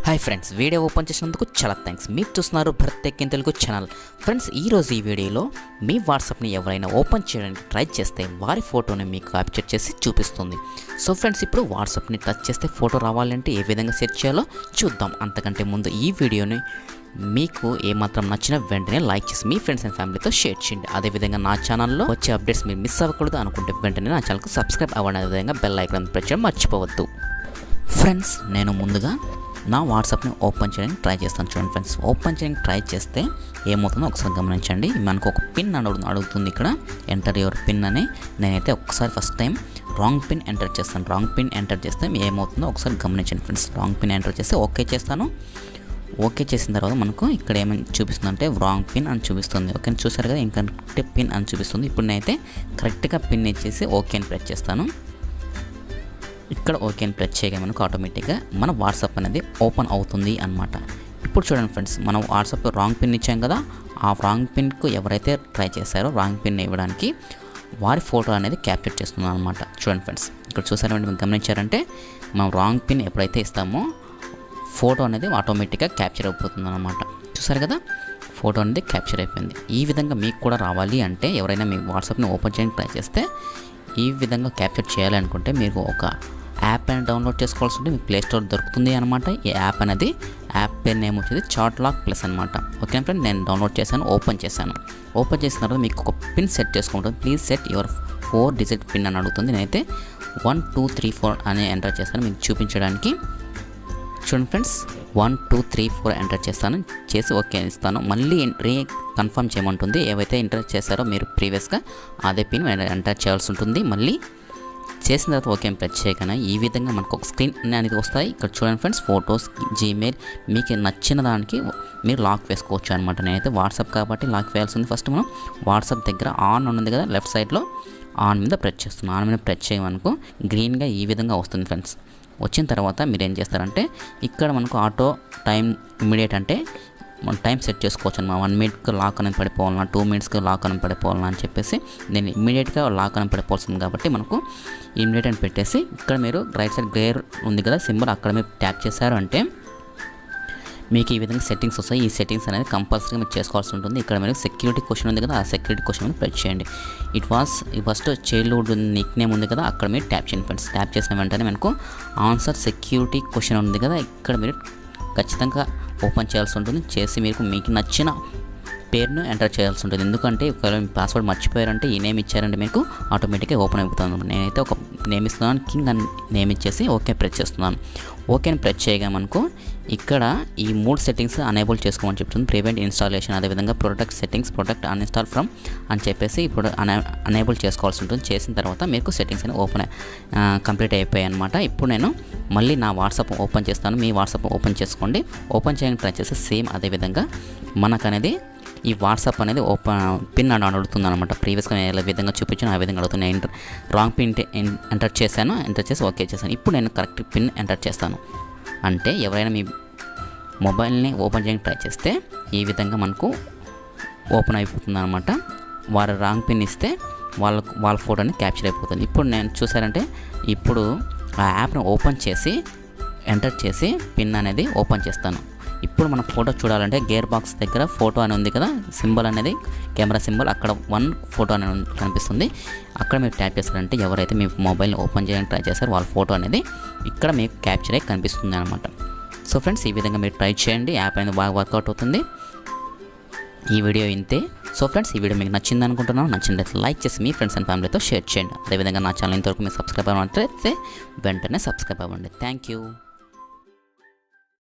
Hi friends, video open చేసినందుకు చాలా thanks. మీరు చూస్తున్నారు Bharat tech in Telugu channel. Friends, ఈరోజు ఈ వీడియోలో మీ వాట్సాప్ని ఎవరైనా ఓపెన్ చేయడానికి ట్రై చేస్తే వారి ఫోటోని మీకు క్యాప్చర్ చేసి చూపిస్తుంది. సో ఫ్రెండ్స్, ఇప్పుడు వాట్సాప్ని టచ్ చేస్తే ఫోటో రావాలంటే ఏ విధంగా సెట్ చేయాలో చూద్దాం. అంతకంటే ముందు ఈ వీడియోని మీకు ఏమాత్రం నచ్చిన వెంటనే లైక్ చేసి మీ ఫ్రెండ్స్ అండ్ ఫ్యామిలీతో షేర్ చేయండి. అదేవిధంగా నా ఛానల్లో వచ్చే అప్డేట్స్ మీరు మిస్ అవ్వకూడదు అనుకుంటే వెంటనే నా ఛానల్కి సబ్స్క్రైబ్ అవ్వండి. అదేవిధంగా బెల్ ఐకాన్ ప్రెస్ చేయడం మర్చిపోవద్దు. ఫ్రెండ్స్, నేను ముందుగా నా వాట్సాప్ని ఓపెన్ చేయడానికి ట్రై చేస్తాను. చూడండి ఫ్రెండ్స్, ఓపెన్ చేయడానికి ట్రై చేస్తే ఏమవుతుందో ఒకసారి గమనించండి. మనకు ఒక పిన్ అడుగుతుంది. ఇక్కడ ఎంటర్ యువర్ పిన్ అని. నేనైతే ఒకసారి first time wrong pin enter చేస్తాను. రాంగ్ పిన్ ఎంటర్ చేస్తే ఏమవుతుందో ఒకసారి గమనించండి ఫ్రెండ్స్. రాంగ్ పిన్ ఎంటర్ చేస్తే ఓకే చేస్తాను. ఓకే చేసిన తర్వాత మనకు ఇక్కడ ఏమని చూపిస్తుంది అంటే రాంగ్ పిన్ అని చూపిస్తుంది. ఓకే చూసారు కదా, ఇంకరెక్ట్ పిన్ అని చూపిస్తుంది. ఇప్పుడు నేనైతే కరెక్ట్గా పిన్ ఇచ్చేసి ఓకే అని ప్రెస్ చేస్తాను. ఇక్కడ ఓకే అని ప్రెస్ చేయగా మనకు ఆటోమేటిక్గా మన వాట్సాప్ అనేది ఓపెన్ అవుతుంది అన్నమాట. ఇప్పుడు చూడండి ఫ్రెండ్స్, మనం వాట్సాప్ రాంగ్ పిన్ ఇచ్చాం కదా, ఆ రాంగ్ పిన్కు ఎవరైతే ట్రై చేశారో రాంగ్ పిన్ ఇవ్వడానికి వారి ఫోటో అనేది క్యాప్చర్ చేస్తున్నాం అనమాట. చూడండి ఫ్రెండ్స్, ఇక్కడ చూసారంటే మీరు గమనించారంటే మనం రాంగ్ పిన్ ఎప్పుడైతే ఇస్తామో ఫోటో అనేది ఆటోమేటిక్గా క్యాప్చర్ అయిపోతుంది అనమాట. చూసారు కదా, ఫోటో అనేది క్యాప్చర్ అయిపోయింది. ఈ విధంగా మీకు కూడా రావాలి అంటే ఎవరైనా మీ వాట్సాప్ని ఓపెన్ చేయడానికి ట్రై చేస్తే ఈ విధంగా క్యాప్చర్ చేయాలనుకుంటే మీరు ఒక యాప్ అనేది డౌన్లోడ్ చేసుకోవాల్సి ఉంటుంది. మీకు ప్లేస్టోర్ దొరుకుతుంది అనమాట. ఈ యాప్ అనేది యాప్ పేరు నేమ్ వచ్చేది చాట్లాక్ ప్లస్ అనమాట. ఓకే ఫ్రెండ్, నేను డౌన్లోడ్ చేశాను, ఓపెన్ చేశాను. ఓపెన్ చేసిన తర్వాత మీకు ఒక పిన్ సెట్ చేసుకుంటుంది. Please set your 4 digit pin అని అడుగుతుంది. నేనైతే 1 2 3 4 అని ఎంటర్ చేస్తాను మీకు చూపించడానికి. చూడండి ఫ్రెండ్స్, 1 2 3 4 ఎంటర్ చేస్తాను. చేసి ఓకే ఇస్తాను. మళ్ళీ కన్ఫర్మ్ చేయమంటుంది. ఏవైతే ఎంటర్ చేశారో మీరు ప్రీవియస్గా అదే పిన్ ఎంటర్ చేయాల్సి ఉంటుంది. మళ్ళీ చేసిన తర్వాత ఓకే ప్రెస్ చేయగానే ఈ విధంగా మనకు ఒక స్క్రీన్ అనేది వస్తాయి. ఇక్కడ చూడండి ఫ్రెండ్స్, ఫొటోస్, జీమెయిల్ మీకు నచ్చిన దానికి మీరు లాక్ వేసుకోవచ్చు అనమాట. నేనైతే వాట్సాప్ కాబట్టి లాక్ వేయాల్సింది. ఫస్ట్ మనం వాట్సాప్ దగ్గర ఆన్ ఉంది కదా, లెఫ్ట్ సైడ్లో ఆన్ మీద ప్రెస్ చేస్తున్నాం. ఆన్ మీద ప్రెస్ చేయమనుకో గ్రీన్గా ఈ విధంగా వస్తుంది ఫ్రెండ్స్. వచ్చిన తర్వాత మీరు ఏం చేస్తారంటే ఇక్కడ మనకు ఆటో టైం ఇమీడియట్ అంటే మనం టైం సెట్ చేసుకోవచ్చు అనమాట. 1 మినిట్కి లాక్ అని పడిపోవాలన్నా, 2 మినిట్స్కి లాక్ అని పడిపోవాలన్నా అని చెప్పేసి నేను ఇమీడియట్గా లాక్ అని పడిపోవాల్సింది కాబట్టి మనకు ఇమీడియట్ అని పెట్టేసి ఇక్కడ మీరు రైట్ సైడ్ గ్రేర్ ఉంది కదా సింబల్, అక్కడ మీరు ట్యాప్ చేశారు అంటే మీకు ఈ విధంగా సెట్టింగ్స్ వస్తాయి. ఈ సెట్టింగ్స్ అనేది కంపల్సరీగా మీరు చేసుకోవాల్సి ఉంటుంది. ఇక్కడ మీరు సెక్యూరిటీ క్వశ్చన్ ఉంది కదా, ఆ సెక్యూరిటీ క్వశ్చన్ మీద ప్రెస్ చేయండి. ఫస్ట్ చైల్డ్హుడ్ నిక్ నేమ్ ఉంది కదా, అక్కడ మీరు ట్యాప్ చేయండి ఫ్రెండ్స్. ట్యాప్ చేసిన వెంటనే మనకు ఆన్సర్ సెక్యూరిటీ క్వశ్చన్ ఉంది కదా, ఇక్కడ మీరు ఖచ్చితంగా ఓపెన్ చేయాల్సి ఉంటుంది. చేసి మీకు నచ్చిన పేరును ఎంటర్ చేయాల్సి ఉంటుంది. ఎందుకంటే ఒకవేళ మీ పాస్వర్డ్ మర్చిపోయారంటే ఈ నేమ్ ఇచ్చారంటే మీకు ఆటోమేటిక్గా ఓపెన్ అయిపోతుంది. నేనైతే ఒక నేమ్ ఇస్తున్నాను, కింగ్ అని నేమ్ ఇచ్చేసి ఓకే ప్రెస్ చేస్తున్నాను. ఓకే అని ప్రెస్ చేయగా మనకు ఇక్కడ ఈ 3 సెట్టింగ్స్ అనేబుల్ చేసుకోమని చెప్తుంది. ప్రివెంట్ ఇన్స్టాలేషన్, అదేవిధంగా protect settings, protect uninstall from అని చెప్పేసి ఇప్పుడు అనేబుల్ చేసుకోవాల్సి ఉంటుంది. చేసిన తర్వాత మీకు సెట్టింగ్స్ అనేవి కంప్లీట్ అయిపోయాయి అనమాట. ఇప్పుడు నేను మళ్ళీ నా వాట్సాప్ ఓపెన్ చేస్తాను. మీ వాట్సాప్ ఓపెన్ చేసుకోండి. ఓపెన్ చేయడానికి ట్రై చేస్తే సేమ్ అదేవిధంగా మనకు అనేది ఈ వాట్సాప్ అనేది పిన్ అని అడుగుతుంది అనమాట. ప్రీవియస్గా నేను ఏ విధంగా చూపించాను ఆ విధంగా అడుగుతుంది. రాంగ్ పిన్ ఎంటర్ చేశాను. ఎంటర్ చేసి ఓకే చేశాను. ఇప్పుడు నేను కరెక్ట్ పిన్ ఎంటర్ చేస్తాను. అంటే ఎవరైనా మీ మొబైల్ని ఓపెన్ చేయడానికి ట్రై చేస్తే ఈ విధంగా మనకు ఓపెన్ అయిపోతుంది అనమాట. వారు రాంగ్ పిన్ ఇస్తే వాళ్ళ ఫోటోని క్యాప్చర్ అయిపోతుంది. ఇప్పుడు నేను చూసారంటే ఇప్పుడు ఆ యాప్ని ఓపెన్ చేసి ఎంటర్ చేసి పిన్ అనేది ఓపెన్ చేస్తాను. ఇప్పుడు మన ఫోటో చూడాలంటే గేర్ బాక్స్ దగ్గర ఫోటో అని ఉంది కదా సింబల్ అనేది, కెమెరా సింబల్, అక్కడ 1 ఫోటో అనేది కనిపిస్తుంది. అక్కడ మీరు ట్యాప్ చేస్తారంటే ఎవరైతే మీ మొబైల్ని ఓపెన్ చేయడానికి ట్రై చేస్తారో వాళ్ళ ఫోటో అనేది ఇక్కడ మీకు క్యాప్చర్ అయ్యి కనిపిస్తుంది అనమాట. సో ఫ్రెండ్స్, ఈ విధంగా మీరు ట్రై చేయండి. యాప్ అనేది బాగా వర్కౌట్ అవుతుంది. ఈ వీడియో ఇంతే. సో ఫ్రెండ్స్, ఈ వీడియో మీకు నచ్చింది అనుకుంటున్నాను. నచ్చినట్లయితే లైక్ చేసి మీ ఫ్రెండ్స్ అండ్ ఫ్యామిలీతో షేర్ చేయండి. అదేవిధంగా నా ఛానల్ ఇంతవరకు మీరు సబ్స్క్రైబ్ అవ్వాలంటే వెంటనే సబ్స్క్రైబ్ అవ్వండి. Thank you.